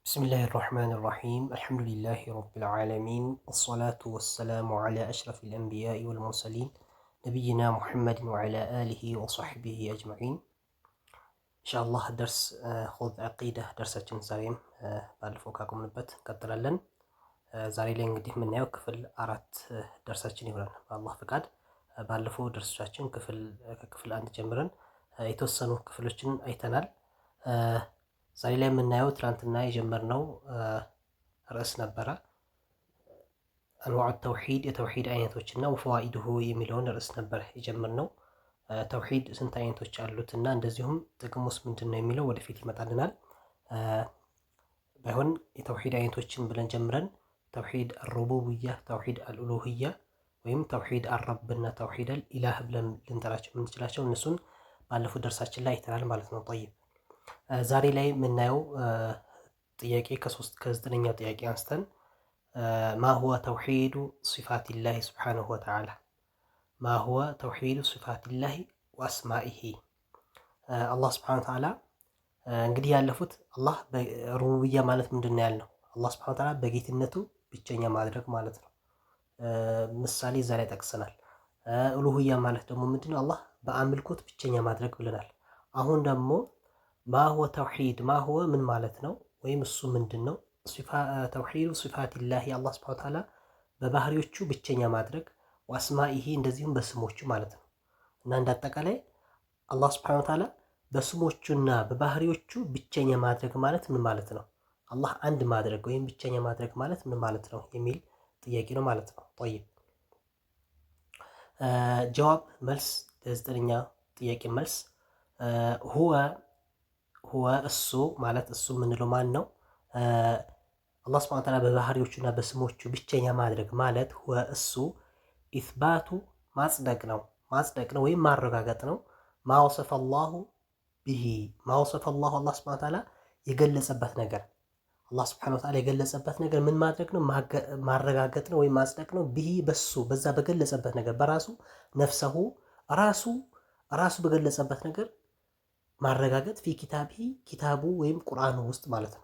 بسم الله الرحمن الرحيم الحمد لله رب العالمين الصلاة والسلام على أشرف الأنبياء والمرسلين نبينا محمد وعلى آله وصحبه أجمعين إن شاء الله درس خذ عقيدة درساتችን ዛሬም ባለፈው ካቆምንበት እንቀጥላለን። ዛሬ ላይ እንግዲህ የምናየው ክፍል 4 ደርሳችን ይሆናል በአላህ ፍቃድ። ባለፈው ደርሳችን ከክፍል 1 ጀምረን የተወሰኑ ክፍሎችን አይተናል። ዛሬ ላይ የምናየው ትናንትና የጀመርነው ርዕስ ነበረ። አንዋዕ ተውሂድ የተውሂድ አይነቶችና ወፈዋኢድሁ የሚለውን ርዕስ ነበር የጀመርነው። ተውሂድ ስንት አይነቶች አሉት እና እንደዚሁም ጥቅሙስ ምንድን ነው የሚለው ወደፊት ይመጣልናል። ባይሆን የተውሂድ አይነቶችን ብለን ጀምረን ተውሂድ አልሩቡብያ፣ ተውሂድ አልኡሉህያ ወይም ተውሂድ አልረብና ተውሂድ አልኢላህ ብለን ልንጠራቸው የምንችላቸው እነሱን ባለፉት ደርሳችን ላይ አይተናል ማለት ነው። ጠይብ ዛሬ ላይ የምናየው ጥያቄ ከ9ኛው ጥያቄ አንስተን ማሁወ ተውሂዱ ሲፋቲላሂ ስብሓነሁ ወተዓላ ማሁወ ተውሂዱ ሲፋቲላሂ ወአስማኢሂ። አላህ ስብሓነሁ ወተዓላ እንግዲህ ያለፉት አላህ ሩቡብያ ማለት ምንድን ነው ያልነው? አላህ ስብሓነሁ ወተዓላ በጌትነቱ ብቸኛ ማድረግ ማለት ነው። ምሳሌ እዛ ላይ ጠቅሰናል። ኡሉህያ ማለት ደግሞ ምንድነው? አላህ በአምልኮት ብቸኛ ማድረግ ብለናል። አሁን ደግሞ ማሁወ ተውሂድ ማሁወ ምን ማለት ነው? ወይም እሱ ምንድን ነው? ተውሂዱ ሲፋቲላሂ አላህ ሱብሓነሁ ወተዓላ በባህሪዎቹ ብቸኛ ማድረግ፣ ወአስማኢሂ እንደዚሁም በስሞቹ ማለት ነው። እና እንዳጠቃላይ አላህ ሱብሓነሁ ወተዓላ በስሞቹና በባህሪዎቹ ብቸኛ ማድረግ ማለት ምን ማለት ነው? አላህ አንድ ማድረግ ወይም ብቸኛ ማድረግ ማለት ምን ማለት ነው የሚል ጥያቄ ነው ማለት ነው። ጠይብ ጀዋብ መልስ ለ9ኛ ጥያቄ መልስ ሁወ እሱ ማለት እሱ የምንለው ማን ነው? አላህ ሱብሓነሁ ወተዓላ በባህሪዎቹና በስሞቹ ብቸኛ ማድረግ ማለት ሁወ እሱ ኢስባቱ ማጽደቅ ነው ወይም ማረጋገጥ ነው። ማወሰፈ አላሁ ቢሂ ማወሰፈ አላሁ አላህ ሱብሓነሁ ወተዓላ የገለጸበት ነገር አላህ ሱብሓነሁ ወተዓላ የገለጸበት ነገር ምን ማድረግ ነው? ማረጋገጥ ነው ወይም ማጽደቅ ነው። ቢሂ በሱ በዛ በገለጸበት ነገር በራሱ ነፍሰሁ ራሱ በገለጸበት ነገር ማረጋገጥ ፊ ኪታቡ ወይም ቁርአኑ ውስጥ ማለት ነው።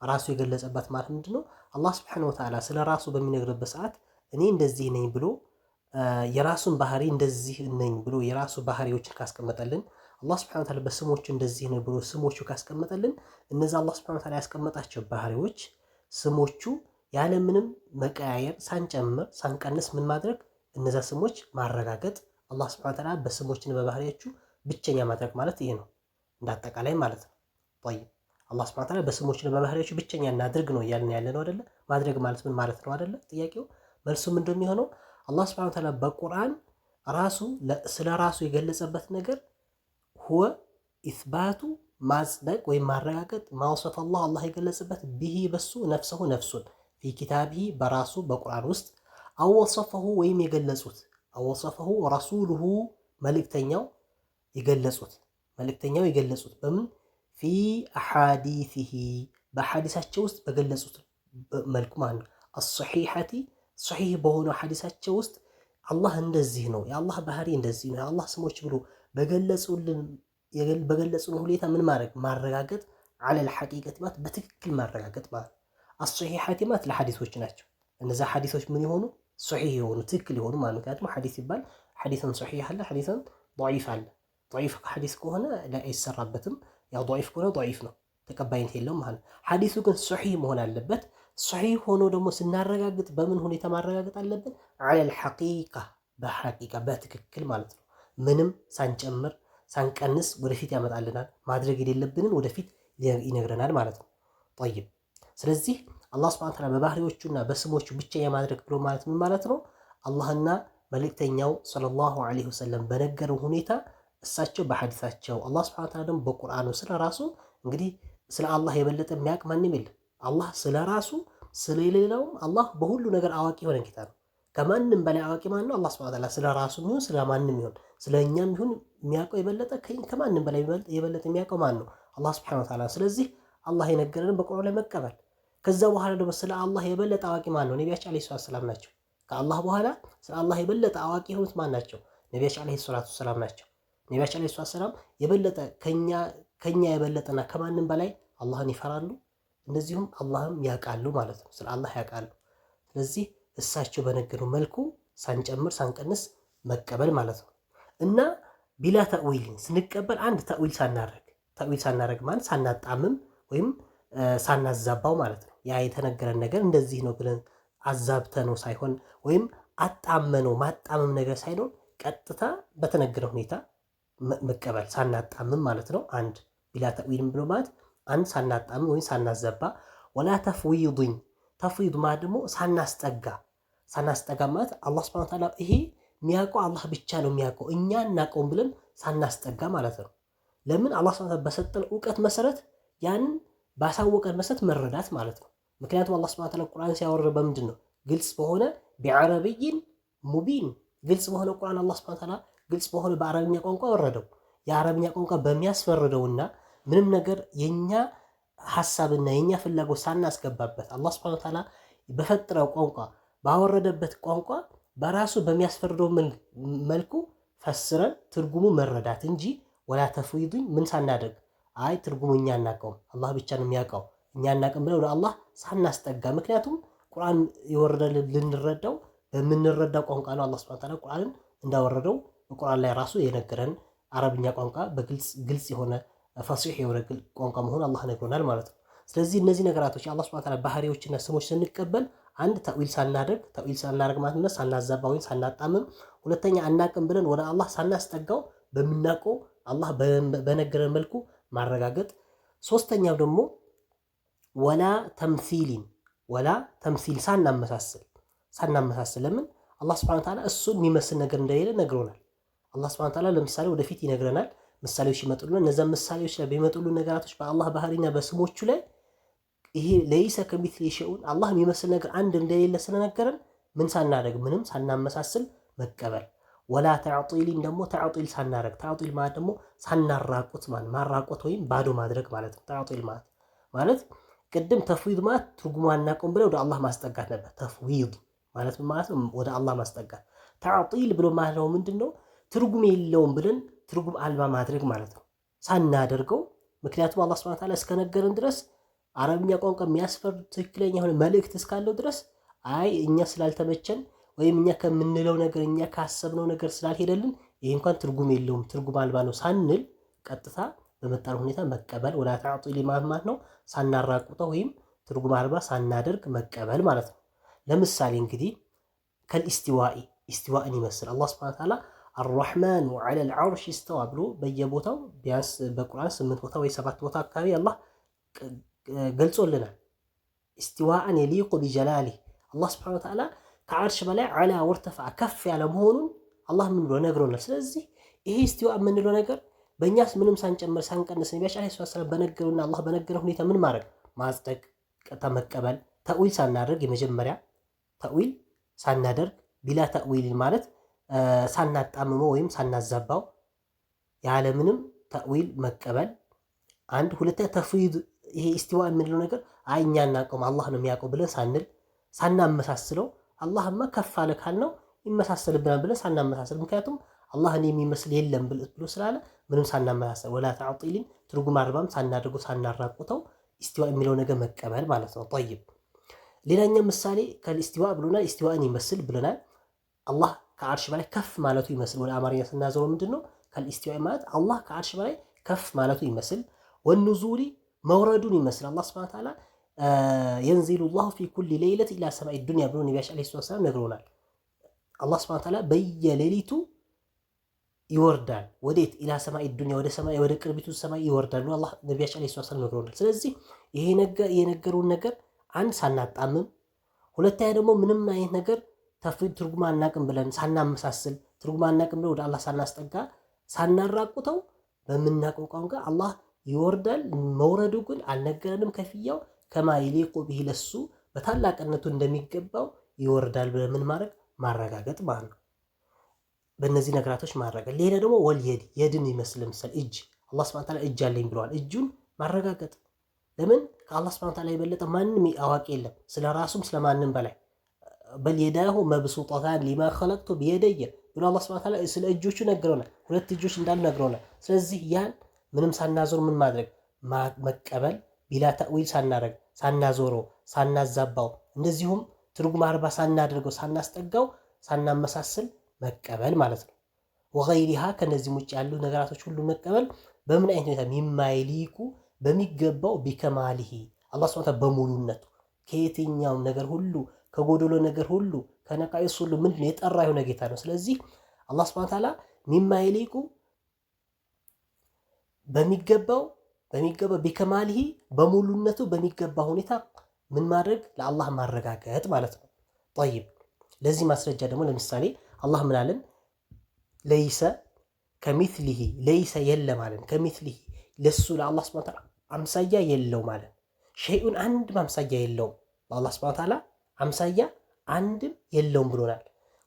ራሱ የገለጸበት ማለት ምንድን ነው? አላህ ስብሐነሁ ወተዓላ ስለ ራሱ በሚነግርበት ሰዓት እኔ እንደዚህ ነኝ ብሎ የራሱን ባህሪ እንደዚህ ነኝ ብሎ የራሱ ባህሪዎችን ካስቀመጠልን፣ አላህ ስብሐነሁ ወተዓላ በስሞቹ እንደዚህ ነው ብሎ ስሞቹ ካስቀመጠልን፣ እነዛ አላህ ስብሐነሁ ወተዓላ ያስቀመጣቸው ባህሪዎች ስሞቹ ያለምንም መቀያየር ሳንጨምር ሳንቀንስ ምን ማድረግ እነዛ ስሞች ማረጋገጥ፣ አላህ ስብሐነሁ ወተዓላ በስሞችና በባህሪዎቹ ብቸኛ ማድረግ ማለት ይሄ ነው እንዳጠቃላይ ማለት ነው። ጠይብ አላህ ሱብሓነሁ ወተዓላ በስሞችና በባህሪዎቹ ብቸኛ እናድርግ ነው እያልን ያለ ነው አይደለ? ማድረግ ማለት ምን ማለት ነው አይደለ? ጥያቄው መልሱ ምንድን ነው የሚሆነው? አላህ ሱብሓነሁ ወተዓላ በቁርአን ራሱ ስለ ራሱ የገለጸበት ነገር ሁወ ኢስባቱ ማጽደቅ ወይም ማረጋገጥ ማውሰፈ አላህ የገለጸበት ቢሂ በሱ ነፍሰሁ ነፍሱን ፊ ኪታቢሂ በራሱ በቁርአን ውስጥ አወሰፈሁ ወይም የገለጹት አወሰፈሁ ረሱሉሁ መልእክተኛው የገለጹት በምን ፊ አሐዲሲሂ በሐዲሳቸው ውስጥ በገለጹት መልኩ ማለት ነው። አስሒሐቲ ሶሒህ በሆነው ሐዲሳቸው ውስጥ አላህ እንደዚህ ነው፣ የአላህ ባህሪ እንደዚህ ነው፣ የአላህ ስሞች ብሎ በገለጹን ሁኔታ ምን ማድረግ ማረጋገጥ፣ ዐለል ሐቂቀት ማለት በትክክል ማረጋገጥ ማለት ነው። አስሒሐቲ ማለት ለሐዲሶች ናቸው። እነዛ ሐዲሶች ምን የሆኑ ሶሒህ የሆኑ ትክክል የሆኑ ማለት ምክንያቱም ሐዲስ ሲባል ሐዲሰን ሶሒህ አለ፣ ሐዲሰን ضعيف አለ። ضعيف ሐዲስ ከሆነ አይሰራበትም። ያው ضعيف ከሆነ ضعيف ነው፣ ተቀባይነት የለውም ማለት ነው። ሐዲሱ ግን ሶሒህ መሆን አለበት። ሶሒህ ሆኖ ደግሞ ስናረጋግጥ በምን ሁኔታ ማረጋገጥ አለብን? ዐለል ሐቂቃ በሐቂቃ በትክክል ማለት ነው። ምንም ሳንጨምር ሳንቀንስ ወደፊት ያመጣልናል። ማድረግ የሌለብንን ወደፊት ይነግረናል ማለት ነው። ጠይብ ስለዚህ አላህ ሱብሓነሁ ወተዓላ በባህሪዎቹና በስሞቹ ብቸኛ ማድረግ ብሎ ማለት ምን ማለት ነው? አላህና መልእክተኛው ሰለላሁ ዐለይሂ ወሰለም በነገረው ሁኔታ እሳቸው በሐዲሳቸው አላህ ሱብሓነሁ ወተዓላ ደግሞ በቁርአኑ ስለ ራሱ እንግዲህ ስለ አላህ የበለጠ የሚያውቅ ማንም የለም። አላህ ስለ ራሱ ስለሌላውም አላህ በሁሉ ነገር አዋቂ የሆነ ጌታ ነው። ከማንም በላይ አዋቂ ማን ነው? አላህ ሱብሓነሁ ወተዓላ ስለ ራሱ ይሁን ስለ ማንም ይሁን ስለ እኛም ይሁን የሚያውቀው የበለጠ ከማንም በላይ የበለጠ የሚያውቀው ማን ነው? አላህ ሱብሓነሁ ወተዓላ። ስለዚህ አላህ የነገረንን በቁርአን ላይ መቀበል። ከዛ በኋላ ደግሞ ስለ አላህ የበለጠ አዋቂ ማን ነው? ነቢያችን አለይሂ ሰላቱ ሰላም ናቸው። ከአላህ በኋላ ስለ አላህ የበለጠ አዋቂ የሆኑት ማን ናቸው? ነቢያችን አለይሂ ሰላቱ ሰላም ናቸው። ነቢያችን አለይሂ ሰላቱ ሰላም የበለጠ ከኛ የበለጠና ከማንም በላይ አላህን ይፈራሉ። እንደዚሁም አላህም ያውቃሉ ማለት ነው። ስለ አላህ ያውቃሉ። ስለዚህ እሳቸው በነገሩ መልኩ ሳንጨምር ሳንቀንስ መቀበል ማለት ነው። እና ቢላ ተእዊልን ስንቀበል አንድ ተእዊል ሳናደርግ ማለት ሳናጣምም ወይም ሳናዛባው ማለት ነው። ያ የተነገረን ነገር እንደዚህ ነው ብለን አዛብተነው ሳይሆን ወይም አጣመነው ማጣመም ነገር ሳይሆን ቀጥታ በተነገረ ሁኔታ መቀበል ሳናጣምም ማለት ነው። አንድ ቢላ ተእዊልም ብሎ ማለት አንድ ሳናጣምም ወይም ሳናዘባ። ወላ ተፍዊድን ተፍዊድ ማለት ደግሞ ሳናስጠጋ ማለት አላህ ሱብሓነሁ ወተዓላ ይሄ የሚያውቀው አላህ ብቻ ነው የሚያውቀው እኛ እናውቀውም ብለን ሳናስጠጋ ማለት ነው። ለምን አላህ ሱብሓነሁ ወተዓላ በሰጠን እውቀት መሰረት ያንን ባሳወቀን መሰረት መረዳት ማለት ነው። ምክንያቱም አላህ ሱብሓነሁ ወተዓላ ቁርአን ሲያወርድ በምንድን ነው? ግልጽ በሆነ ቢዐረቢይን ሙቢን ግልጽ በሆነ ቁርአን አላህ ሱብሓነሁ ወተዓላ ግልጽ በሆነ በአረብኛ ቋንቋ ወረደው። የአረብኛ ቋንቋ በሚያስፈርደውና ምንም ነገር የኛ ሐሳብና የኛ ፍላጎት ሳናስገባበት አላህ ሱብሓነሁ ወተዓላ በፈጠረው ቋንቋ ባወረደበት ቋንቋ በራሱ በሚያስፈርደው መልኩ ፈስረን ትርጉሙ መረዳት እንጂ ወላ ተፍዊድን ምን ሳናደርግ አይ ትርጉሙ እኛ አናውቀውም አላህ ብቻ ነው የሚያውቀው እኛ አናውቅም ብለን ወደ አላህ ሳናስጠጋ። ምክንያቱም ቁርአን የወረደልን ልንረዳው በምንረዳው ቋንቋ ነው። አላህ ሱብሓነሁ ወተዓላ ቁርአንን እንዳወረደው በቁርአን ላይ ራሱ የነገረን አረብኛ ቋንቋ በግልጽ የሆነ ፈሲህ የሆነ ቋንቋ መሆኑን አላህ ነግሮናል ማለት ነው። ስለዚህ እነዚህ ነገራቶች የአላህ ሱብሓነሁ ወተዓላ ባህሪዎችና ስሞች ስንቀበል አንድ ተእዊል ሳናደርግ ማለት ነው፣ ሳናዛባ ወይም ሳናጣምም። ሁለተኛ አናቅም ብለን ወደ አላህ ሳናስጠጋው በምናውቀው አላህ በነገረን መልኩ ማረጋገጥ። ሶስተኛው ደግሞ ወላ ተምሲል ሳናመሳስል። ለምን አላህ ሱብሓነሁ ወተዓላ እሱን የሚመስል ነገር እንደሌለ ነግሮናል። አላህ ሱብሓነሁ ወተዓላ ለምሳሌ ወደፊት ይነግረናል። ምሳሌዎች ይመጡልን። እነዛ ምሳሌዎች ላይ በሚመጡልን ነገራቶች በአላህ ባህሪና በስሞቹ ላይ ይሄ ለይሰ ከሚስሊሂ ሸይኡን አላህ የሚመስል ነገር አንድ እንደሌለ ስለነገረን ምን ሳናደርግ ምንም ሳናመሳስል መቀበል። ወላ ተዕጢልን ደግሞ ተዕጢል ሳናደርግ፣ ተዕጢል ማለት ደግሞ ሳናራቁት ማለት ማራቆት ወይም ባዶ ማድረግ ማለት ነው። ተዕጢል ማለት ቅድም ተፍዊድ ማለት ትርጉሙ አናውቀውም ብለን ወደ አላህ ማስጠጋት ነበር። ተፍዊድ ማለት ማለት ነው ወደ አላህ ማስጠጋት። ተዕጢል ብሎ ማለት ነው ምንድነው? ትርጉም የለውም ብለን ትርጉም አልባ ማድረግ ማለት ነው ሳናደርገው። ምክንያቱም አላህ ሱብሓነሁ ወተዓላ እስከነገረን ድረስ አረብኛ ቋንቋ የሚያስፈርድ ትክክለኛ የሆነ መልእክት እስካለው ድረስ አይ እኛ ስላልተመቸን ወይም እኛ ከምንለው ነገር እኛ ካሰብነው ነገር ስላልሄደልን ይሄ እንኳን ትርጉም የለውም ትርጉም አልባ ነው ሳንል ቀጥታ በመጣን ሁኔታ መቀበል። ወላ ተዕጢል ማለት ነው ሳናራቁተው ወይም ትርጉም አልባ ሳናደርግ መቀበል ማለት ነው። ለምሳሌ እንግዲህ ኢስቲዋእን ይመስል አላህ ሱብሓነሁ ወተዓላ አርረሕማኑ ዐለል ዐርሽ ኢስተዋ ብሎ በየቦታው ቢያንስ በቁርአን 8 ቦታ ወይ 7 ቦታ አካባቢ አላህ ገልጾልናል። ኢስቲዋእን የሊቁ ቢጀላሊህ አላህ ሱብሓነሁ ወተዓላ ከዐርሽ በላይ ዐላ ወርተፋ ከፍ ያለ መሆኑን አላህ ምን ብሎ ነግሮናል። ስለዚህ ይሄ ኢስቲዋ የምንለው ነገር በእኛስ ምንም ሳንጨምር ሳንቀንስ ነቢያችን ዓለይሂ ሰላም በነገሩና አላህ በነገረ ሁኔታ ምን ማድረግ ማጽደቅ፣ ቀጥታ መቀበል። ተእዊል ሳናደርግ የመጀመሪያ ተእዊል ሳናደርግ ቢላ ተእዊል ማለት ሳናጣምመው ወይም ሳናዛባው ያለምንም ተእዊል መቀበል አንድ። ሁለተኛ ተፍዊድ ይሄ ኢስቲዋ የምንለው ነገር አይ እኛ እናውቀውም አላህ ነው የሚያውቀው ብለን ሳናመሳስለው አላህማ ከፍ አለ ካልነው ይመሳሰልብናል ብለን ሳናመሳስል፣ ምክንያቱም አላህን የሚመስል የለም ብሎ ስላለ ምንም ሳናመሳሰል ወላ ተዕጢልን ትርጉም አልባም ሳናደርገው ሳናራቁተው ኢስቲዋ የሚለው ነገር መቀበል ማለት ነው። ጠይብ ሌላኛው ምሳሌ ከኢስቲዋ ብሎናል። ኢስቲዋን ይመስል ብለናል። አላህ ከአርሽ በላይ ከፍ ማለቱ ይመስል ወደ አማርኛ ስናዘረው ምንድነው? ከኢስቲዋ ማለት አላህ ከአርሽ በላይ ከፍ ማለቱ ይመስል። ወኑዙሊ መውረዱን ይመስል አላህ ሱብሓነሁ ወተዓላ የንዚሉ ላሁ ፊ ኩሊ ሌይለት ኢላ ሰማኢ ዱንያ ብሎ ነቢያችን ዓለይሂ ሰላም ነግሮናል። አላህ ሱብሓነሁ ወተዓላ በየሌሊቱ ይወርዳል። ወዴት? ኢላ ሰማኢ ዱንያ ወደ ሰማይ ወደ ቅርቢቱ ሰማይ ይወርዳል ብሎ አላህ ነቢያችን ዓለይሂ ሰላም ነግሮናል። ስለዚህ ይሄ ነገር የነገሩን ነገር አንድ ሳናጣምም፣ ሁለተኛ ደግሞ ምንም አይነት ነገር ተፍዊድ ትርጉም አናቅም ብለን ሳናመሳስል፣ ትርጉም አናቅም ብለን ወደ አላህ ሳናስጠጋ ሳናራቁተው በምናውቀው ቋንቋ አላህ ይወርዳል። መውረዱ ግን አልነገረንም ከፍያው ከማ ይሊቁ ቢሂ ለሱ በታላቅነቱ እንደሚገባው ይወርዳል ብለን ምን ማድረግ ማረጋገጥ ማለት ነው። በእነዚህ ነገራቶች ማረጋገጥ። ሌላ ደግሞ ወልየድ የድን ይመስል ምሳሌ እጅ አላህ ሱብሓነሁ ወተዓላ እጅ አለኝ ብለዋል። እጁን ማረጋገጥ። ለምን? ከአላህ ሱብሓነሁ ወተዓላ የበለጠ ማንም አዋቂ የለም ስለ ራሱም ስለማንም በላይ። በል የዳሁ መብሱጣታን ሊማ ኸለቅቱ ቢየደየ ብሎ አላህ ሱብሓነሁ ወተዓላ ስለ እጆቹ ነግረውናል። 2 እጆች እንዳሉ ነግረውናል። ስለዚህ ያን ምንም ሳናዞር ምን ማድረግ መቀበል ቢላ ተእዊል ሳናዞረው ሳናዛባው እንደዚሁም ትርጉም አልባ ሳናደርገው ሳናስጠጋው ሳናመሳስል መቀበል ማለት ነው። ወገይሪሃ ከነዚህም ውጭ ያሉ ነገራቶች ሁሉ መቀበል በምን አይነት ሁኔታ ሚማይሊቁ በሚገባው ቢከማሊሂ አላህ ሱብሓነሁ ወተዓላ በሙሉነቱ ከየትኛውም ነገር ሁሉ ከጎደሎ ነገር ሁሉ ከነቃይስ ሁሉ ምንድነው የጠራ የሆነ ጌታ ነው። ስለዚህ አላህ ሱብሓነሁ ወተዓላ ሚማይሊቁ በሚገባው ቢከማሊሂ በሙሉነቱ በሚገባ ሁኔታ ምን ማድረግ ለአላህ ማረጋገጥ ማለት ነው። ጠይብ ለዚህ ማስረጃ ደግሞ ለምሳሌ አላህ ምን አለን? ለይሰ ከሚስሊሂ ለይሰ የለም አለን። ከሚስሊሂ ለሱ ለአላህ ሱብሓነሁ ወተዓላ አምሳያ የለው ማለት ሸይኡን አንድም አምሳያ የለውም። ለአላህ ሱብሓነሁ ወተዓላ አምሳያ አንድም የለውም ብሎናል።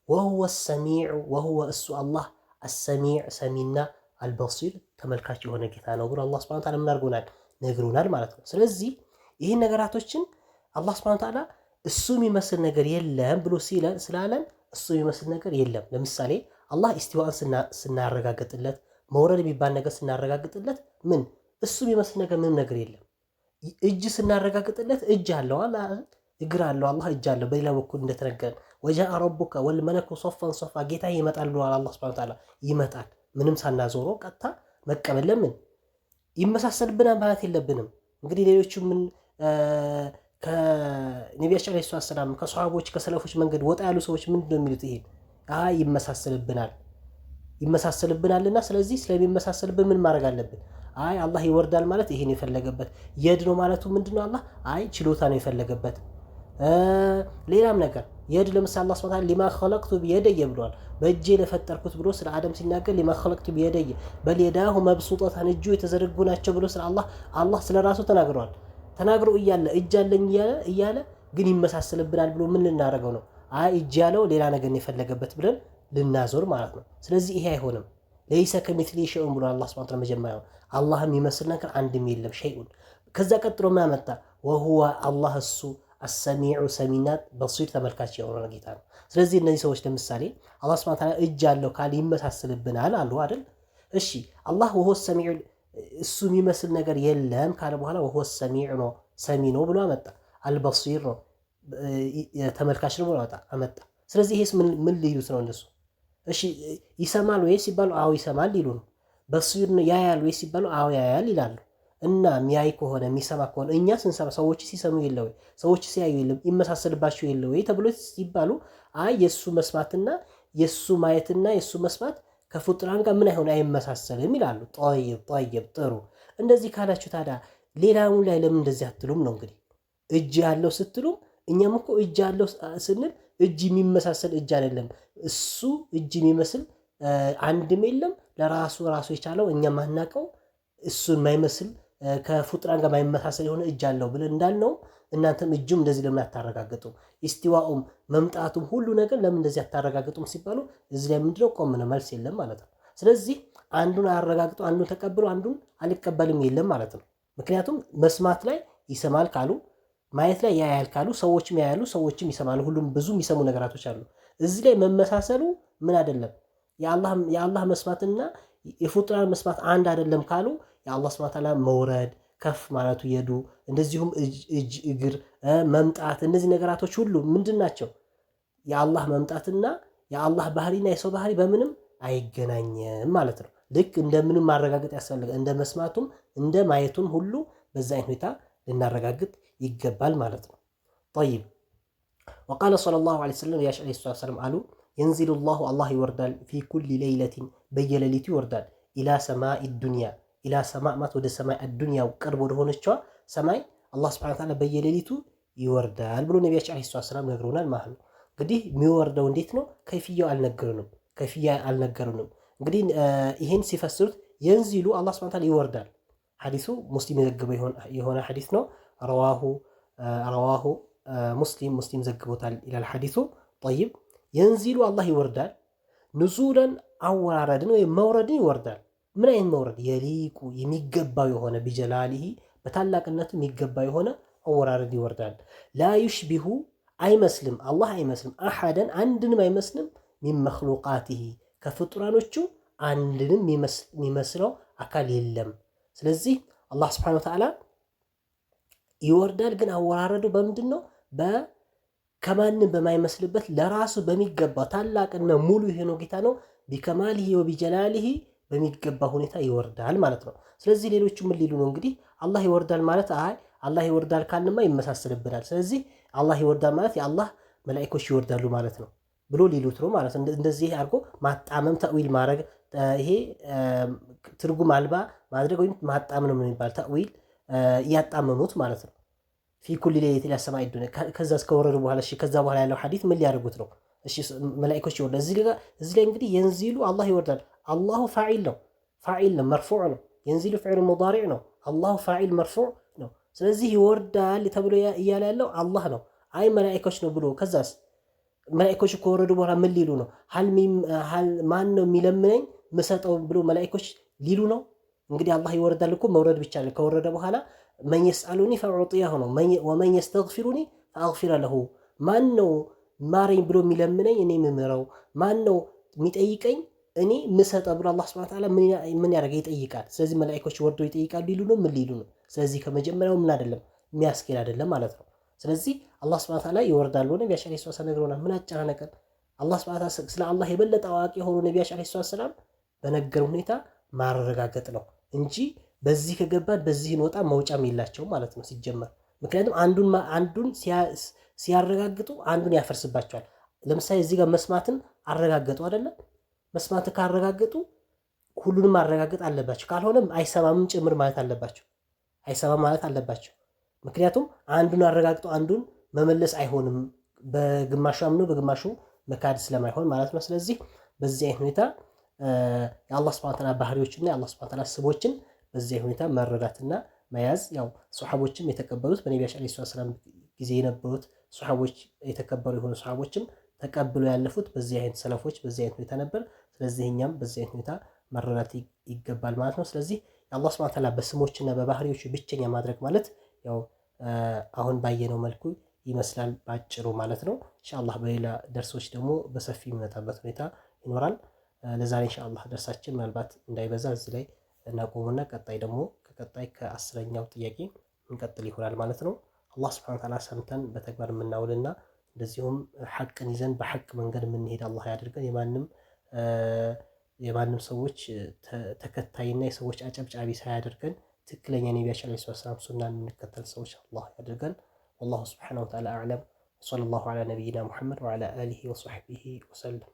ወሁወ ሰሚዑ ወሁወ እሱ አላህ አሰሚዕ ሰሚና አልበሲር ተመልካች የሆነ ጌታ ነው ብሎ አላህ ሱብሓነሁ ወተዓላ ምን አድርጎናል? ነግሮናል ማለት ነው። ስለዚህ ይህን ነገራቶችን አላህ ሱብሓነሁ ወተዓላ እሱ የሚመስል ነገር የለም ብሎ ስላለን እሱ የሚመስል ነገር የለም። ለምሳሌ አላህ ኢስቲዋን ስናረጋግጥለት መውረድ የሚባል ነገር ስናረጋግጥለት ምን እሱ የሚመስል ነገር ምንም ነገር የለም። እጅ ስናረጋግጥለት እጅ አለው እግር አለው አላህ እጅ አለው። በሌላ በኩል እንደተነገረን ወጃአ ረቡከ ወልመለኩ ሶፈን ሶፋ ጌታ ይመጣል ብሏል አላህ ሱብሓነሁ ወተዓላ። ይመጣል ምንም ሳናዞረው ቀጥታ መቀበል። ለምን ይመሳሰልብናል ማለት የለብንም። እንግዲህ ሌሎቹ ምን ከነቢያችን ዓለይሂ ሰላም ከሰሃቦች ከሰለፎች መንገድ ወጣ ያሉ ሰዎች ምንድነው የሚሉት? ይሄን ይመሳሰልብናልና ስለዚህ ስለሚመሳሰልብን ምን ማድረግ አለብን? አላህ ይወርዳል ማለት ይሄን የፈለገበት የድ ነው ማለቱ ምንድነው? አላህ ችሎታ ነው የፈለገበት። ሌላም ነገር የድ ለምሳሌ አላህ ሱብሓነሁ ወተዓላ ሊማ ኸለቅቱ ቢየደየ ብሏል። በእጄ ለፈጠርኩት ብሎ ስለ አደም ሲናገር ሊማ ኸለቅቱ ቢየደየ በል የዳሁ መብሱጠታን እጁ የተዘረጉ ናቸው ብሎ ስለ አላህ ስለ ራሱ ተናግሯል። ተናግሮ እያለ እጅ አለኝ እያለ ግን ይመሳሰልብናል ብሎ ምን ልናደርገው ነው? እጅ ያለው ሌላ ነገር የፈለገበት ብለን ልናዞር ማለት ነው። ስለዚህ ይሄ አይሆንም። ለይሰ ከሚስሊሂ ሸይኡን ብሎ አላህ ሱብሓነሁ ወተዓላ መጀመሪያው አላህ የሚመስል ነገር አንድም የለም ሸይኡን። ከዛ ቀጥሎ ምን አመጣ? ወሁወ አላህ እሱ አሰሚዑ ሰሚናት በሲር ተመልካች የሆነ ጌታ ነው። ስለዚህ እነዚህ ሰዎች ለምሳሌ አላህ ሱብሓነሁ ወተዓላ እጅ አለው ካለ ይመሳሰልብናል አሉ አይደል? እሺ አላህ ወሁወ ሰሚዑ እሱ የሚመስል ነገር የለም ካለ በኋላ ወሁወ ሰሚዑ ነው ሰሚ ነው ብሎ አመጣ። አልበሲር ነው ተመልካች ነው ብሎ አመጣ። ስለዚህ ይሄስ ምን ሊሉት ነው እነሱ? እሺ ይሰማል ወይ ሲባሉ አዎ ይሰማል ይሉ ነው። በሲር ነው ያያል ወይ ሲባሉ አዎ ያያል ይላሉ። እና የሚያይ ከሆነ የሚሰማ ከሆነ እኛ ስንሰማ ሰዎች ሲሰሙ የለ ወይ ሰዎች ሲያዩ የለ ይመሳሰልባቸው የለ ወይ ተብሎ ሲባሉ የሱ መስማትና የሱ ማየትና የሱ መስማት ከፍጡራን ጋር ምን አይሆን አይመሳሰልም ይላሉ። ጠይብ ጥሩ። እንደዚህ ካላችሁ ታዲያ ሌላውን ላይ ለምን እንደዚህ አትሉም ነው? እንግዲህ እጅ ያለው ስትሉም እኛም እኮ እጅ ያለው ስንል እጅ የሚመሳሰል እጅ አይደለም። እሱ እጅ የሚመስል አንድም የለም። ለራሱ የቻለው እኛ ማናቀው እሱን የማይመስል ከፍጡራን ጋር ማይመሳሰል የሆነ እጅ አለው ብለን እንዳልነው እናንተም እጁም እንደዚህ ለምን አታረጋግጡም? ኢስቲዋኡም መምጣቱም ሁሉ ነገር ለምን እንደዚህ አታረጋግጡም ሲባሉ እዚህ ላይ ምንድነው ቆም ነው መልስ የለም ማለት ነው። ስለዚህ አንዱን አረጋግጡ አንዱን ተቀብሎ አንዱን አልቀበልም የለም ማለት ነው። ምክንያቱም መስማት ላይ ይሰማል ካሉ ማየት ላይ ያያል ካሉ ሰዎችም ያያሉ ሰዎችም ይሰማሉ። ሁሉም ብዙ የሚሰሙ ነገራቶች አሉ። እዚህ ላይ መመሳሰሉ ምን አይደለም የአላህ መስማትና የፍጡራን መስማት አንድ አይደለም ካሉ የአላህ ሱብሓነሁ ወተዓላ መውረድ ከፍ ማለቱ የዱ እንደዚሁም እጅ እግር መምጣት እነዚህ ነገራቶች ሁሉ ምንድን ናቸው? የአላህ መምጣትና የአላህ ባህሪና የሰው ባህሪ በምንም አይገናኝም ማለት ነው። ልክ እንደምንም ማረጋገጥ ያስፈልጋል። እንደ መስማቱም እንደ ማየቱም ሁሉ በዛ አይነት ሁኔታ ልናረጋግጥ ይገባል ማለት ነው። ጠይብ ወቃለ ሰለላሁ ዐለይሂ ወሰለም ያ ሸይኽ ሰለም አሉ የንዚሉ ላሁ አላህ ይወርዳል ፊ ኩሊ ሌይለቲን በየሌሊቱ ይወርዳል ኢላ ሰማኢ ዱንያ ኢላ ሰማዕ ማለት ወደ ሰማይ አዱንያው ቅርብ ወደ ሆነችዋ ሰማይ አላህ ሱብሓነሁ ወተዓላ በየሌሊቱ ይወርዳል ብሎ ነቢያችን ዓለይሂ ሰላም ነግሮናል ማለት ነው። እንግዲህ የሚወርደው እንዴት ነው? ከይፍያው አልነገሩንም። እንግዲህ ይሄን ሲፈስሩት የንዚሉ አላህ ሱብሓነሁ ወተዓላ ይወርዳል። ሐዲሱ ሙስሊም የዘገበው የሆነ ሐዲስ ነው። ረዋሁ ሙስሊም ዘግቦታል ይላል ሐዲሱ። ጠይብ የንዚሉ አላህ ይወርዳል ንዙለን አወራረድን ወይም መውረድን ይወርዳል። ምን አይነት መውረድ? የሊቁ የሚገባው የሆነ ቢጀላሊሂ በታላቅነቱ የሚገባ የሆነ አወራረድ ይወርዳል። ላ ዩሽቢሁ አይመስልም አላህ አይመስልም አሐደን አንድንም አይመስልም ሚን መኽሉቃቲሂ ከፍጡራኖቹ አንድንም የሚመስለው አካል የለም። ስለዚህ አላህ ሱብሓነሁ ወተዓላ ይወርዳል። ግን አወራረዱ በምንድን ነው? ከማንም በማይመስልበት ለራሱ በሚገባ ታላቅና ሙሉ የሆነው ጌታ ነው። ቢከማሊሂ ወቢጀላሊሂ በሚገባ ሁኔታ ይወርዳል ማለት ነው። ስለዚህ ሌሎቹ ምን ሊሉ ነው እንግዲህ አላህ ይወርዳል ማለት አላህ ይወርዳል ካልንማ ይመሳሰልብናል። ስለዚህ አላህ ይወርዳል ማለት የአላህ መላኢኮች ይወርዳሉ ማለት ነው ብሎ ሊሉት ነው ማለት ነው። እንደዚህ አድርጎ ማጣመም ተእዊል ማድረግ ይሄ ትርጉም አልባ ማድረግ ወይም ማጣመም ነው የሚባል ተእዊል እያጣመሙት ማለት ነው። ፊ ኩሊ ሌሊቲን ሰማይ ዱንያ ከዛ እስከወረዱ በኋላ እሺ፣ ከዛ በኋላ ያለው ሐዲስ ምን ሊያደርጉት ነው? እሺ መላኢኮች ይወርዳል። እዚህ ላይ እንግዲህ የንዚሉ አላህ ይወርዳል። አላሁ ፋዒል ነው፣ ፋዒል ነው፣ መርፉዕ ነው። የንዚሉ ፊዕል ሙዳሪዕ ነው። አላሁ ፋዒል መርፉዕ ነው። ስለዚህ ይወርዳል ተብሎ እያለ ያለው አላህ ነው። አይ መላኢኮች ነው ብሎ ከዛስ መላኢኮች ከወረዱ በኋላ ምን ሊሉ ነው? ማን ነው የሚለምነኝ ምሰጠው ብሎ መላኢኮች ሊሉ ነው። እንግዲህ አላህ ይወርዳል እኮ መውረድ ብቻ ነው። ከወረደ በኋላ መን የስአሉኒ ፈኡዕጢየሁ ነው። ወመን የስተግፊሩኒ ፈአግፊረ ለሁ። ማን ነው ማረኝ ብሎ የሚለምነኝ እኔ ምምረው፣ ማን ነው የሚጠይቀኝ እኔ ምሰጠው ብሎ አላህ ሱብሓነሁ ወተዓላ ምን ያደርገ ይጠይቃል። ስለዚህ መላኢኮች ወርደው ይጠይቃሉ ሊሉ ነው። ምን ሊሉ ነው? ስለዚህ ከመጀመሪያው ምን አይደለም የሚያስኬድ አይደለም ማለት ነው። ስለዚህ አላህ ሱብሓነሁ ወተዓላ ይወርዳል ብሎ ነቢያችን ዓለይሂ ሰላም ነግረውናል። ምን አጨናነቀን? አላህ ሱብሓነሁ ወተዓላ ስለ አላህ የበለጠ አዋቂ የሆኑ ነቢያችን ዓለይሂ ሰላም በነገር ሁኔታ ማረጋገጥ ነው እንጂ በዚህ ከገባን በዚህ እንወጣ መውጫም የላቸው ማለት ነው ሲጀመር። ምክንያቱም አንዱን ሲያረጋግጡ አንዱን ያፈርስባቸዋል። ለምሳሌ እዚህ ጋር መስማትን አረጋገጡ አይደለም? መስማት ካረጋገጡ ሁሉንም ማረጋገጥ አለባቸው። ካልሆነም አይሰማምም ጭምር ማለት አለባቸው። አይሰማም ማለት አለባቸው። ምክንያቱም አንዱን አረጋግጦ አንዱን መመለስ አይሆንም። በግማሹ አምኖ በግማሹ መካድ ስለማይሆን ማለት ነው። ስለዚህ በዚህ አይነት ሁኔታ የአላህ ሱብሓነሁ ወተዓላ ባህሪዎችና የአላህ ሱብሓነሁ ወተዓላ ስሞችን በዚህ ሁኔታ መረዳትና መያዝ ያው ሱሐቦችም የተቀበሉት በነቢያችን ዓለይሂ ሰላም ጊዜ የነበሩት ሱሐቦች የተከበሩ የሆኑ ሱሐቦችም ተቀብሎ ያለፉት በዚህ አይነት ሰለፎች በዚህ አይነት ሁኔታ ነበር። ስለዚህ እኛም በዚህ አይነት ሁኔታ መረዳት ይገባል ማለት ነው። ስለዚህ የአላህ ሱብሓነሁ ወተዓላ በስሞችና በባህሪዎቹ ብቸኛ ማድረግ ማለት ያው አሁን ባየነው መልኩ ይመስላል ባጭሩ ማለት ነው። ኢንሻአላህ በሌላ ደርሶች ደግሞ በሰፊ የሚመጣበት ሁኔታ ይኖራል። ለዛሬ ኢንሻአላህ ደርሳችን ምናልባት እንዳይበዛ እዚህ ላይ እናቆሙና ቀጣይ ደግሞ ከ10ኛው ጥያቄ እንቀጥል ይሆናል ማለት ነው። አላህ ሱብሓነሁ ወተዓላ ሰምተን በተግባር የምናውልና እንደዚሁም ሐቅን ይዘን በሐቅ መንገድ የምንሄድ አላህ ያድርገን። የማንም ሰዎች ተከታይና የሰዎች አጨብጫቢ ሳያደርገን ትክክለኛ ነቢያችን ዓለይሂ ሰላም ሱናን የምንከተል ሰዎች አላህ ያድርገን። ወላሁ ሱብሓነሁ ወተዓላ አዕለም። ወሰለላሁ ዐላ ነቢይና ሙሐመድ ወዐላ አሊሂ ወሰሕቢሂ ወሰለም።